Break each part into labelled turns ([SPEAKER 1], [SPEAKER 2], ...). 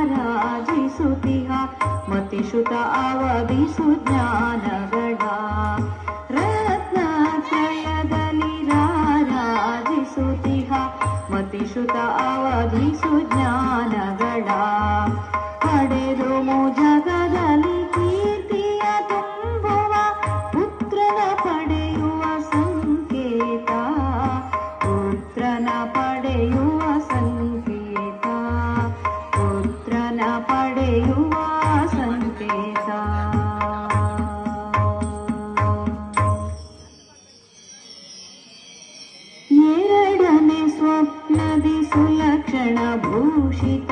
[SPEAKER 1] ರಾರಾಜಿಸುತ್ತಿಹ ಮತಿಶುತ ಅವಧಿಸು ಜ್ಞಾನಗಡ ರತ್ನತ್ರಯದಲ್ಲಿ ರಾರಾಜಿಸುತ್ತಿಹ ಮತಿಶುತ ಅವಧಿಸು ಜ್ಞಾನಗಡ ಪಡೆದು ಜಗದಲ್ಲಿ ಕೀರ್ತಿಯ ತುಂಬುವ ಪುತ್ರನ ಪಡೆಯುವ ಸಂಕೇತ ಪುತ್ರನ ಪಡೆಯುವ ಸಂಕೇತ ಪುತ್ರನ ಪಡೆಯುವ ಸಂಕೇತ ಎರಡನೇ ಸ್ವಪ್ನದಿ ಸುಲಕ್ಷಣ ಭೂಷಿತ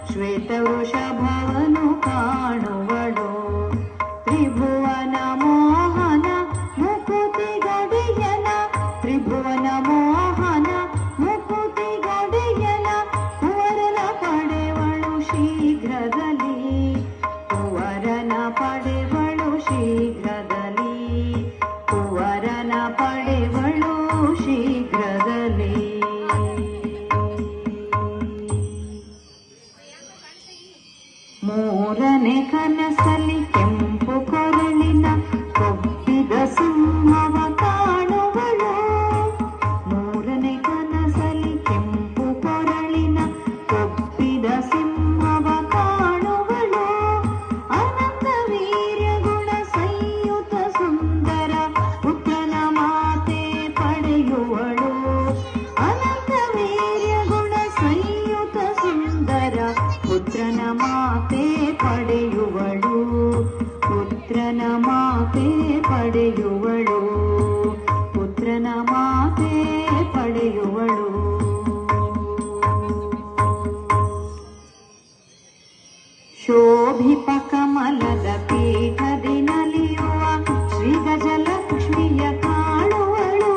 [SPEAKER 1] ಶ್ವೇತ ವೃಷಭವನು ಕಾಣುವಳು ತ್ರಿಭುವನ ಮೋಹನ ಮುಕುತಿ ಗಡಿಯನ ತ್ರಿಭುವನ ಮೋಹನ ಮುಕುತಿ ಗಡಿಯನ ಕುವರನ ಪಡೆವಳು ಶೀಘ್ರದಲ್ಲಿ ಕುವರನ ಪಡೆವಳು ಶೀಘ್ರದಲ್ಲಿ ಕುವರನ ಪಡೆವಳು ಶೀಘ್ರದಲ್ಲಿ ಮೂರನೇ ಕನಸಲ್ಲಿ ಕೆಂಪು ಕೊರಳಿನ ಕೊಬ್ಬಿದ ಸಿಂಹವ ಕಾಣುವಳು ಮೂರನೇ ಕನಸಲ್ಲಿ ಕೆಂಪು ಕೊರಳಿನ ಕೊಬ್ಬಿದ ಸಿಂಹವ ಕಾಣುವಳು ಅನಂತ ವೀರ್ಯ ಗುಣ ಸಂಯುತ ಸುಂದರ ಪುತ್ರನ ಮಾತೆ ಪಡೆಯುವಳು ಅನಂತ ವೀರ್ಯ ಗುಣ ಸಂಯುತ ಸುಂದರ ಪುತ್ರನ ಮಾತೆ ಪಡೆಯುವಳು ಪುತ್ರನ ಮಾತೆ ಪಡೆಯುವಳು ಪುತ್ರನ ಮಾತೆ ಪಡೆಯುವಳು ಶೋಭಿಪ ಕಮಲದ ಪೀಠದಿ ನಲಿಯುವ ಶ್ರೀ ಗಜಲಕ್ಷ್ಮಿಯ ಕಾಣುವಳು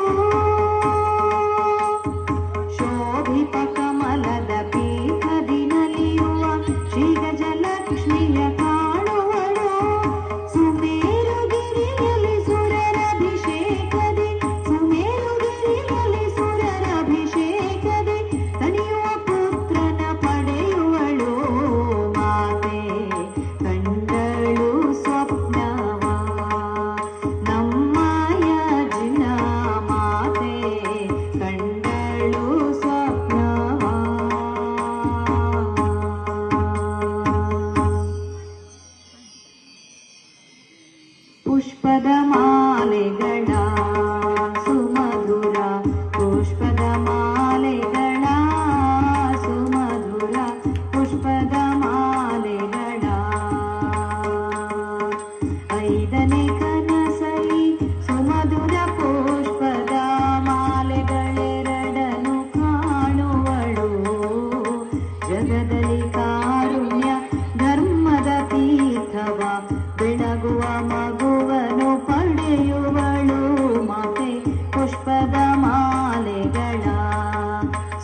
[SPEAKER 1] ಶೋಭಿಪ ಕಮಲದ ಪೀಠದಿ ನಲಿಯುವ ಶ್ರೀ ಗಜಲಕ್ಷ್ಮಿಯ ಕಾಣುವಳು ಸುಮೇರುಗಿರಿಯಲ್ಲಿ ಸುರರಭಿಷೇಕದಿ ಸುಮೇರುಗಿರಿಯಲ್ಲಿ ಸುರರಭಿಷೇಕದಿ ತಣಿಯುವ ಪುತ್ರನ ಪಡೆಯುವಳು ಮಾತೆ ಕಂಡಳು ಸ್ವಪ್ನವ ನಮ್ಮಯ ಜಿನ ಮಾತೆ ಕಂಡಳು ಸ್ವಪ್ನವ ಪುಷ್ಪದ ಮಾಲೆಗಳ ಸುಮಧುರ ಪುಷ್ಪದ ಮಾಲೆಗಳ ಸುಮಧುರ ಪುಷ್ಪದ ಮಾಲೆಗಳ ಐದನೇ ಕನಸಲಿ ಸುಮಧುರ ಪುಷ್ಪದ ಮಾಲೆಗಳೆರಡನ್ನು ಕಾಣುವಳು ಜಗದಲ್ಲಿ ಕಾರುಣ್ಯ ಧರ್ಮದ ತೀರ್ಥವ ಬೆಳಗುವ ಮಗುವನು ಪಡೆಯುವಳು ಮಾತೆ ಪುಷ್ಪದ ಮಾಲೆಗಳ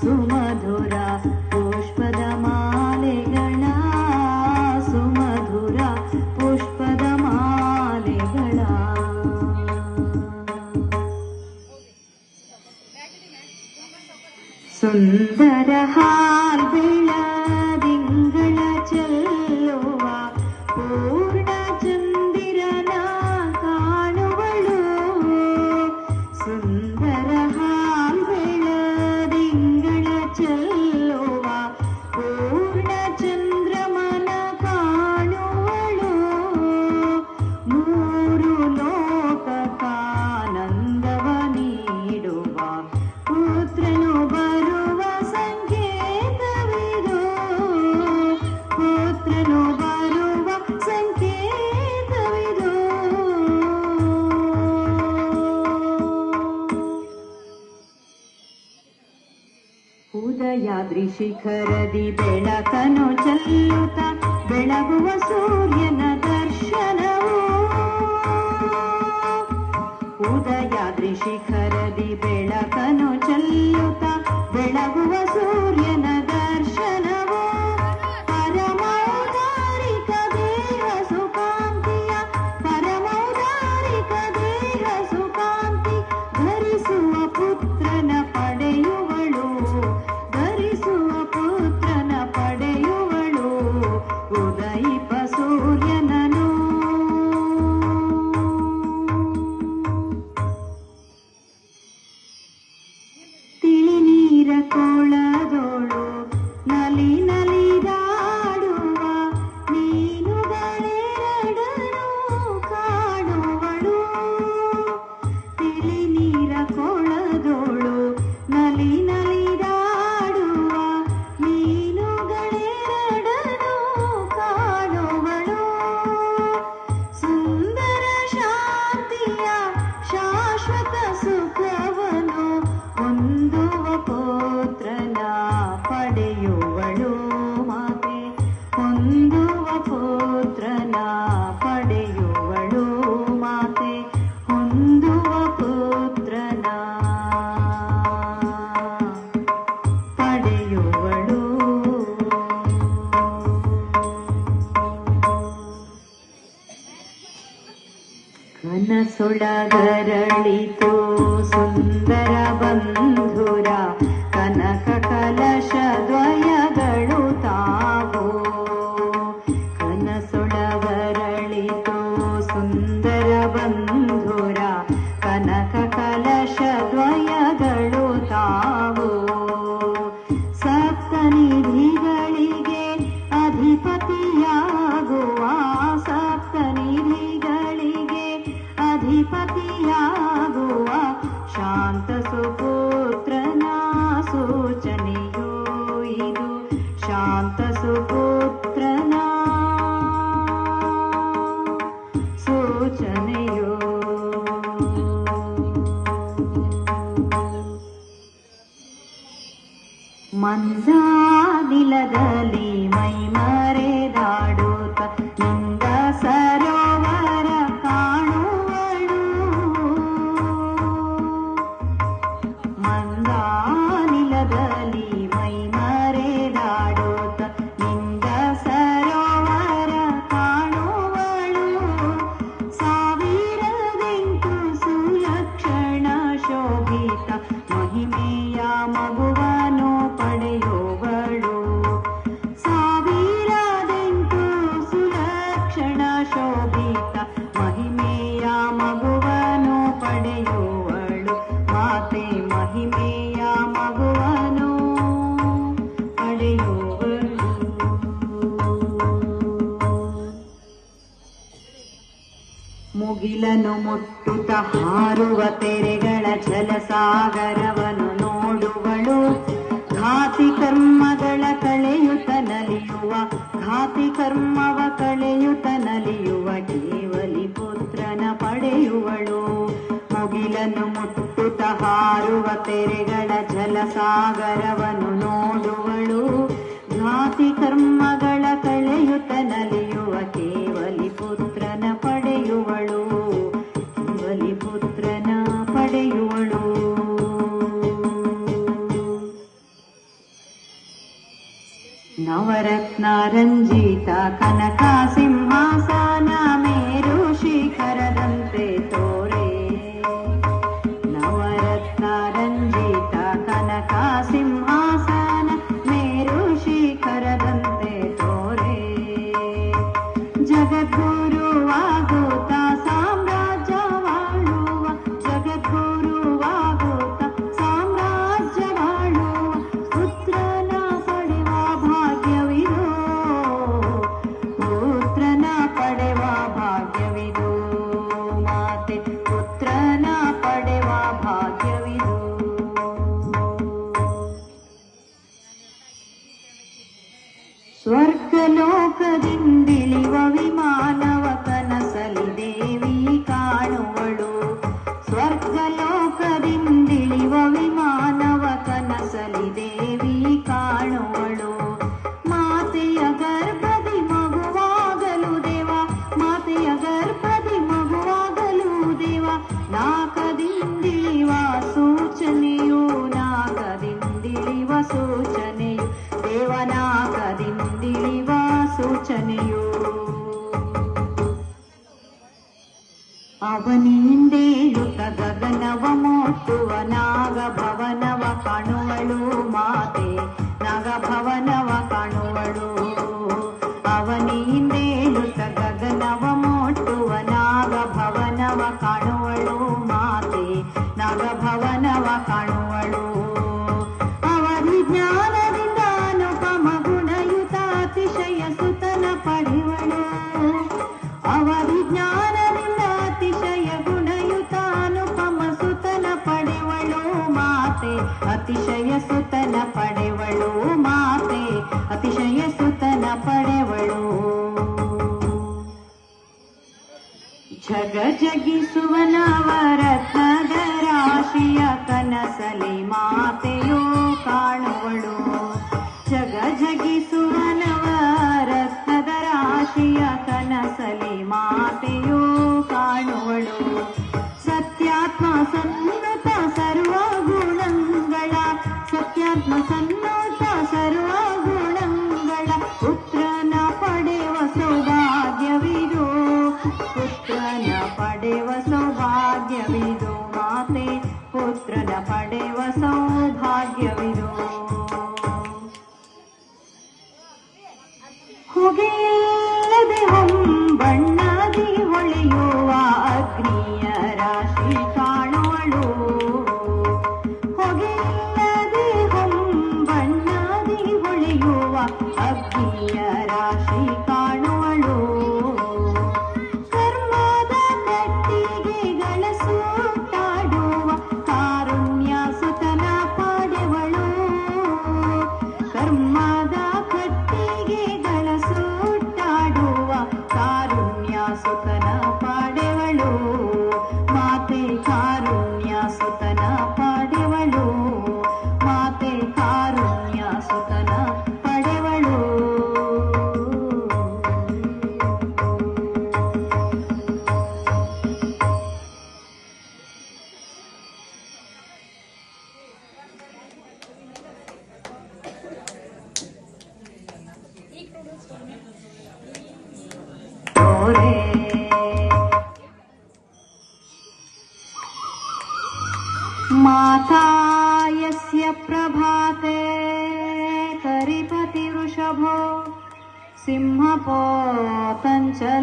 [SPEAKER 1] ಸುಮಧುರ ಪುಷ್ಪದ ಮಾಲೆಗಳ ಸುಮಧುರ ಪುಷ್ಪದ ಮಾಲೆಗಳ ಸುಂದರ ಹಾಲ್ ಬೆಳದಿಂಗಳ ಚೆಲ್ಲುವ ಪೂರ್ಣ ಚಂದಿರನ ಕಾಣುವಳು ಸುಂದರ ಹಾಲ್ ಬೆಳದಿಂಗಳ ಚೆಲ್ಲುವ ಪೂರ್ಣ ಚಂದ್ರಮನ ಕಾಣುವಳು ಮೂರು ಲೋಕಕ್ಕಾನಂದವ ನೀಡುವ ಪುತ್ರನು ಬರುವ ಸಂಕೇತವಿದು ಪುತ್ರನು ಬರುವ ಸಂಕೇತವಿದು ಉದಯಾದ್ರಿ ಶಿಖರದಿ ಬೆಳಕನು ಚೆಲ್ಲುತ್ತ ಬೆಳಗುವ ಸೂರ್ಯನ ದರ್ಶನವು ಉದಯಾದ್ರಿ ಶಿಖರದಿ ಬೆಳಕನು ಚೆಲ್ಲುತ್ತ ಬೆಳಗುವ ಸೂರ್ಯನ ದರ್ಶನವು ಪರಮೌದಾರಿಕ ದೇಹ ಸುಕಾಂತಿಯ ಪರಮೌದಾರಿಕ ದೇಹ ಸುಕಾಂತಿ ಧರಿಸುವ ಪುತ್ರನ ಪಡೆಯುವಳು ಧರಿಸುವ ಪುತ್ರನ ಪಡೆಯುವ ಕನಸೊಳಗರಳಿತು ಸುಂದರ ಬಂಧುರ ಕನಕ ಕಲಶ ದ್ವಯಗಳು ತಾವು. ಕನಸೊಳಗರಳಿತು ಸುಂದರ ಬಂಧುರ ಕನಕ ಕಲಶ ದ್ವಯಗಳು ತಾವು. ಸಪ್ತನಿಧಿಗಳಿಗೆ ಅಧಿಪತಿಯಾಗುವ ಸಪ್ತನಿಧಿಗಳಿಗೆ ಅಧಿಪತಿಯಾಗುವ ಶಾಂತ ಸುಪುತ್ರನ ಸೂಚನೆಯೋ ಇದು. ಶಾಂತ ಸುಪುತ್ರನ ಸೂಚನೆಯೋ. ಮಂದಾನಿಲದಲ್ಲಿ ಮೈ ಮರೆದಾಡುತ್ತ ನಿಂದ ಸರೋವರ ಕಾಣುವಳು. ಮಂದಾನಿಲದಲ್ಲಿ ಮೈ ಮರೆದಾಡುತ್ತ ನಿಂದ ಸರೋವರ ಕಾಣುವಳು. ಸಾವಿರದೆಂಟು ಸುಲಕ್ಷಣ ಶೋಭಿತ ಮಹಿಮೆಯ ಮಗುವನು ಪಡೆಯುವಳು. ಸಾವಿರದೆಂಟು ಸುಲಕ್ಷಣ ಶೋಭಿತ ಮಹಿಮೆಯ ಮಗುವನು ಪಡೆಯುವಳು. ಮಾತೆ ಮಹಿಮೆಯ ಮಗುವನು ಪಡೆಯುವಳು. ಮುಗಿಲನು ಮುಟ್ಟುತ್ತ ಹಾರುವ ತೆರೆಗಳ ಜಲಸಾಗರವನ್ನು ನೋಡುವಳು. ಘಾತಿ ಕರ್ಮಗಳ ಕಳೆಯುತ್ತ ನಲಿಯುವ ಘಾತಿ ಕರ್ಮವ ಕಳೆಯುತ್ತ ನಲಿಯುವ ಕೇವಲಿ ಪುತ್ರನ ಪಡೆಯುವಳು. ಮುಗಿಲನ್ನು ಮುಟ್ಟುತ್ತ ಹಾರುವ ತೆರೆಗಳ ಜಲಸಾಗರವನ್ನು ನೋಡುವಳು. ಘಾತಿ ಕರ್ಮಗಳ ಕಳೆಯುತ್ತ ನಲಿಯುವ ಕೇವಲಿ ಪುತ್ರನ ಪಡೆಯುವಳು. ಕೇವಲಿ ಪುತ್ರನ ಪಡೆಯುವಳು. ನವರತ್ನ ರಂಜಿತ ಕನಕ ಸಿಂಹಾಸನ ಮೇರು ಶಿಖರದಂತೆ ತೋರೆ. ನವರತ್ನ ರಂಜಿತ ಕನಕ ಸಿಂಹಾಸನ ಮೇರು ಶಿಖರದಂತೆ ತೋರೆ. ಜಗದ್ಗುರುವಾಗುತ್ತ ಸಾಮ್ರಾಜ್ಯವಾಳುವ ಜಗದ್ಗುರುವಾಗುತ್ತ ಸಾಮ್ರಾಜ್ಯವಾಳುವ ಪುತ್ರನ ಪಡೆವ ಭಾಗ್ಯವಿದು. ಪುತ್ರನ ಪಡೆವ ಭಾಗ್ಯವಿದು. ಮಾತೆ ಪುತ್ರನ ಪಡೆವ ಭಾಗ್ಯವಿದು. ಸ್ವರ್ಗಲೋಕದಿಂದಿಳಿವ ವಿಮಾನವ ಕನಸಲಿ ದೇವಿ ಕಾಣುವಳು. ಸ್ವರ್ಗಲೋಕದಿಂದಿಳಿವ ವಿಮಾನವ ಕನಸಲಿ ದೇವಿ ಕಾಣುವಳು. ಮಾತೆಯ ಗರ್ಭದಿ ಮಗುವಾಗಲು ದೇವ ಮಾತೆಯ ಗರ್ಭದಿ ಮಗುವಾಗಲು ದೇವ ನಾಕದಿಂದಿಳಿವ ಸೂಚನೆಯು ನಾಕದಿಂದಿಳಿವ ಸೂಚನೆಯು ದೇವನಾಕದಿಂದಿಳಿವ ಸೂಚನೆಯು. ಅವನಿಂದೇಳುತ್ತ ಗಗನವ ಮೋಟುವ ನಾಗಭವನವ ಕಾಣುವಳು. ಮಾತೆ ನಾಗಭವನವ ಕಾಣುವಳು. ಅವನಿಂದೇಳುತ್ತ ಗಗನವ ಮೋಟುವ ನಾಗಭವನವ ಕಾಣುವಳು. ಮಾತೆ ನಾಗಭವನವ ಕಾಣುವಳು. ಅವಧಿ ಜ್ಞಾನದಿಂದ ಅನುಪಮ ಗುಣಯುತ ಅತಿಶಯ ಸುತನ ಪಡೆವಳು. ಅವಧಿ ಜ್ಞಾನದಿಂದ ಅತಿಶಯ ಗುಣಯುತ ಅನುಪಮ ಸುತನ ಪಡೆವಳು. ಮಾತೆ ಅತಿಶಯ ಸುತನ ಪಡೆವಳು. ಮಾತೆ ಅತಿಶಯ ಸುತನ ಪಡೆವಳು. ಜಗ ಜಗಿಸುವ ನವರತ್ನದ ರಾಶಿಯ ಕನಸಲಿ ಮಾತೆಯೋ ಕಾಣುವಳು. ಜಗ ಜಗಿಸುವ ನವರತ್ನದ ರಾಶಿಯ ಕನಸಲಿ ಮಾತೆಯೋ ಕಾಣುವಳು. ಸತ್ಯಾತ್ಮ ಸನ್ನುತ ಸರ್ವ ಗುಣಗಳ ಸತ್ಯಾತ್ಮ ಸನ್ನುತ ಸರ್ವ ಗುಣಗಳ ಪುತ್ರನ ಪಡೆವ ಸೌಭಾಗ್ಯವಿದು. ಪುತ್ರನ ಪಡೆವ ಸೌಭಾಗ್ಯ ಪಡೆವ ಸೌಭಾಗ್ಯವಿದು. ಹೊಗೆಯಿಲ್ಲದೆ ಹೊಂಬಣ್ಣದಿ ಹೊಳೆಯುವ ಅಗ್ನಿಯ ರಾಶಿ ಕಾಣುವಳು. ಹೊಗೆಯಿಲ್ಲದೆ ಹೊಂಬಣ್ಣದಿ ಹೊಳೆಯುವ ಅಗ್ನಿಯ ರಾಶಿ ಕಾಣುವಳು. ಕರ್ಮದ ಕಟ್ಟಿಗೆಗಳ ಸುತ್ತಾಡುವ ಕಾರುಣ್ಯ ಸುತನ ಪಾಡೆವಳು. ಕರ್ಮದ ಕಟ್ಟಿಗೆಗಳ ಸುತ್ತಾಡುವ ಕಾರುಣ್ಯ ಸುತನ ಪಾಡೆವಳು. ಮಾತೆ ಕಾರುಣ್ಯ ಸುತನ ಪಾಡೆವಳು. ಮಾತೆ ಕಾರುಣ್ಯ ಸುತನ ಪಡೆವಳು. माता यस्य प्रभाते करिपति वृषभो सिंहपो तञ्च